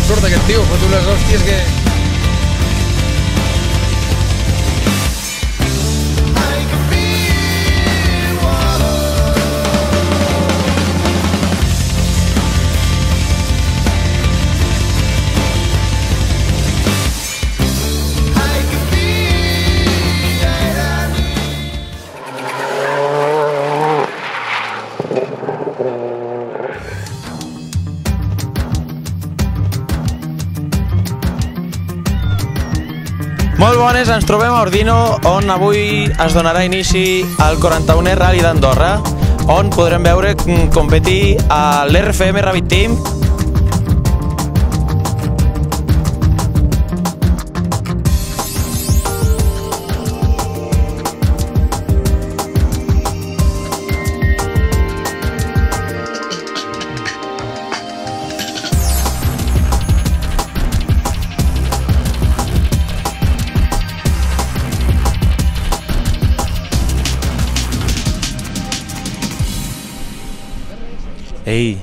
surt aquest tio, fot unes hòsties que... Molt bones, ens trobem a Ordino, on avui es donarà inici al 41è Rally d'Andorra, on podrem veure competir a l'RFM Rabbit Team. Ei,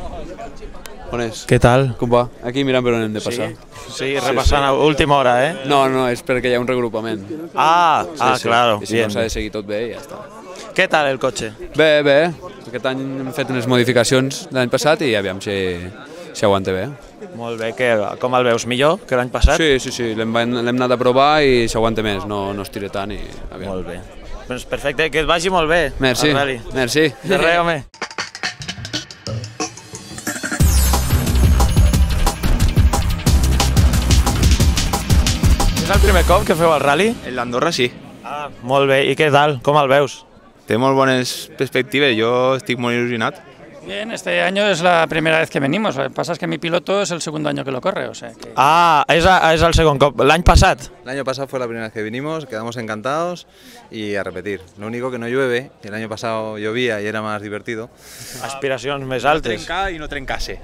On és? què tal? Com va? Aquí mirant per on hem de passar. Sí, repassant a última hora, eh? No, no, és perquè hi ha un regrupament. Ah, Sí. claro, I si bien. no s'ha de seguir tot bé i ja està. Què tal el cotxe? Bé, bé. Aquest any hem fet unes modificacions l'any passat i aviam si aguanta bé. Molt bé, com el veus? Millor que l'any passat? Sí, l'hem anat a provar i s'aguanta més, no es tira tant i aviam. Molt bé. Doncs perfecte, que et vagi molt bé. Merci, el rally. merci. De res, home. És el primer cop que feu el rally? En l'Andorra sí. Ah, molt bé. I què tal? Com el veus? Té molt bones perspectives, jo estic molt il·lusionat. Bien, este año es la primera vez que venimos. Lo que pasa es que mi piloto es el segundo año que lo corre, o sea que... Ah, és el segon cop. L'any passat? El año pasado fue la primera vez que vinimos, quedamos encantados y a repetir. Lo único que no llueve, y el año pasado llovía y era más divertido. Aspiracions més altes. Trencar i no trencar-se.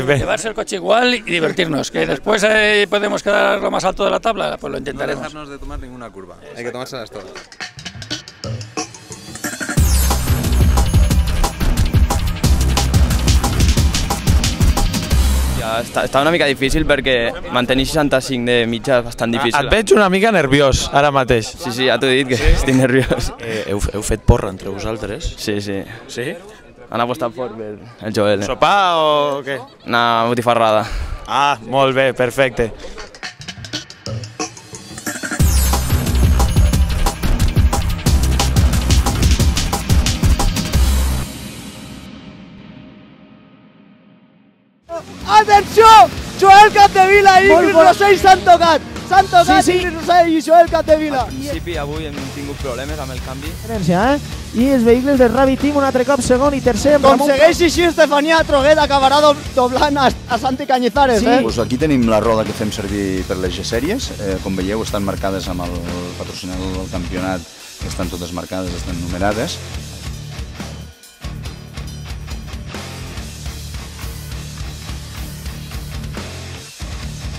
Bé. Llevarse el coche igual y divertirnos. Que después podemos quedar lo más alto de la tabla, pues lo No intentaremos. dejarnos de tomar ninguna curva, hay que tomárselas todas. Està una mica difícil perquè mantenir 65 de mitja és bastant difícil. Et veig una mica nerviós ara mateix. Sí, ja t'ho he dit, que estic nerviós. Heu fet porra entre vosaltres? Sí. Sí? Han apostat fort per el Joel. Sopar o què? Una botifarrada. Ah, molt bé, perfecte. Atenció! Joel Capdevila i Ingrid Rossell s'han tocat! S'han tocat Ingrid Rossell i Joel Capdevila. Al principi avui hem tingut problemes amb el canvi. I els vehicles del Rabbit Team un altre cop segon i tercer. Com segueix així Estefania Troguet acabarà doblant a Santi Cañizares. Pues aquí tenim la roda que fem servir per les G-Sèries. Com veieu estan marcades amb el patrocinador del campionat, estan totes marcades, estan numerades.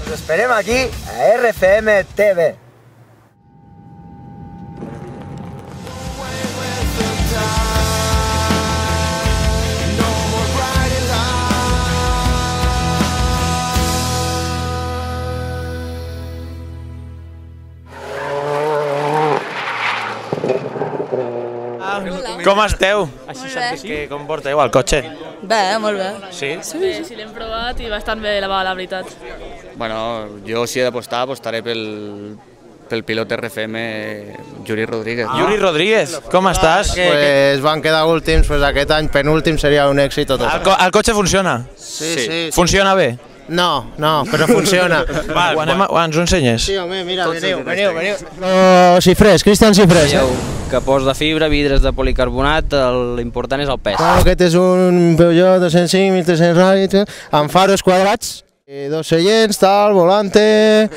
Nos esperem aquí a RFM TV. Com esteu? Molt bé. Com porteu el cotxe? Bé, molt bé. Sí? Sí, l'hem provat i bastant bé, la veritat. Bueno, jo si he d'apostar, apostaré pel pilot RFM Yuri Rodríguez. Yuri Rodríguez, com estàs? Pues van quedar últims, pues aquest any penúltim seria un èxit tot això. El cotxe funciona? Sí. Funciona bé? No, però funciona. Ens ho ensenyes? Sí, home, mira, veniu. Cifrés, Cristian Cifrés. Capós de fibra, vidres de policarbonat, l'important és el pes. Aquest és un Peugeot 205, 1300 Rally, amb faros quadrats, dos seients, tal, volante,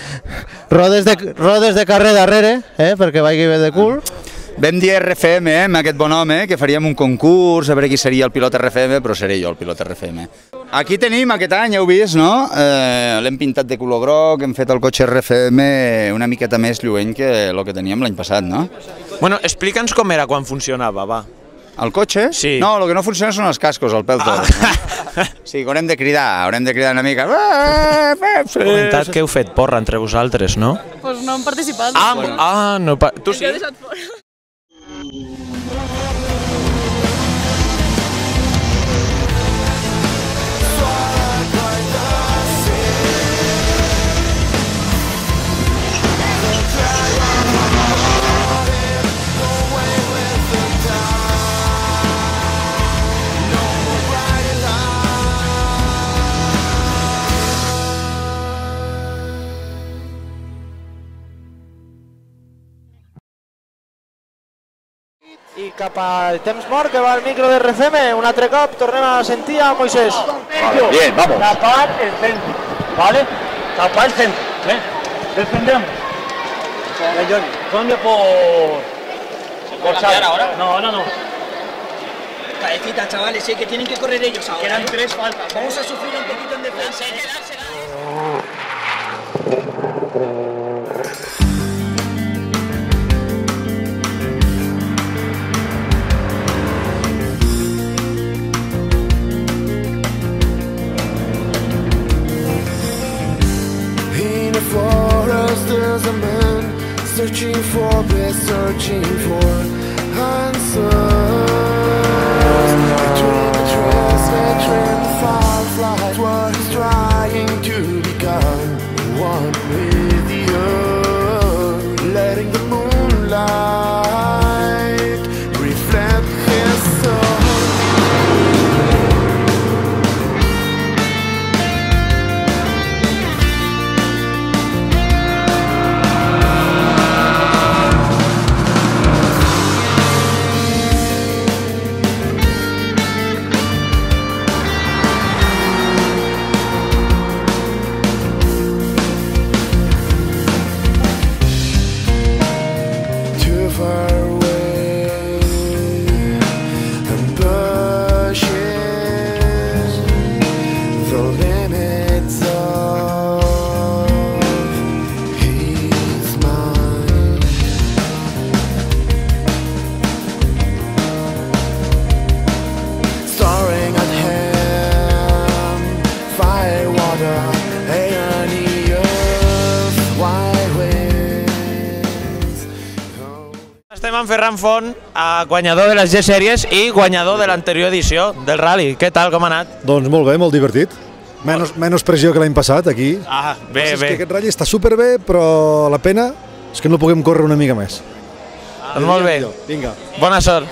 rodes de carrer darrere, perquè vagi bé de cul. Vam dir RFM, amb aquest bon home, que faríem un concurs, a veure qui seria el pilot RFM, però seré jo el pilot RFM. Aquí tenim aquest any, heu vist, no? L'hem pintat de color groc, hem fet el cotxe RFM una miqueta més lluent que el que teníem l'any passat, no? Bueno, explica'ns com era quan funcionava, va. Al cotxe? Sí. No, el que no funciona són els cascos, el pèl tot. Sí, que haurem de cridar una mica. He comentat que heu fet porra entre vosaltres, no? Pues no hem participat. No, tu sí? T'he deixat fora. I cap al temps mort que va el micro de RFM, un altre cop, tornem a sentir a Moisés. Vale, bien, vamos. Tapar el centro, ¿vale? Tapar el centro, ¿ves? Defendemos. ¿Dónde por Xavi? Ahora? No. Cabecita, chavales, que tienen que correr ellos ahora. Quedan 3 faltas. Vamos a sufrir un poquito en defensa. There's a man searching for bliss, searching for answers. Between the trees, between the fireflies, what he's trying to become one with the earth, letting the moonlight reflect his soul. Estem amb Ferran Font, guanyador de les G-Sèries i guanyador de l'anterior edició del Rally. Què tal, com ha anat? Doncs molt bé, molt divertit. Menys pressió que l'any passat, aquí. Bé. És que aquest Rally està superbé, però la pena és que no puguem córrer una mica més. Doncs molt bé. Vinga. Bona sort.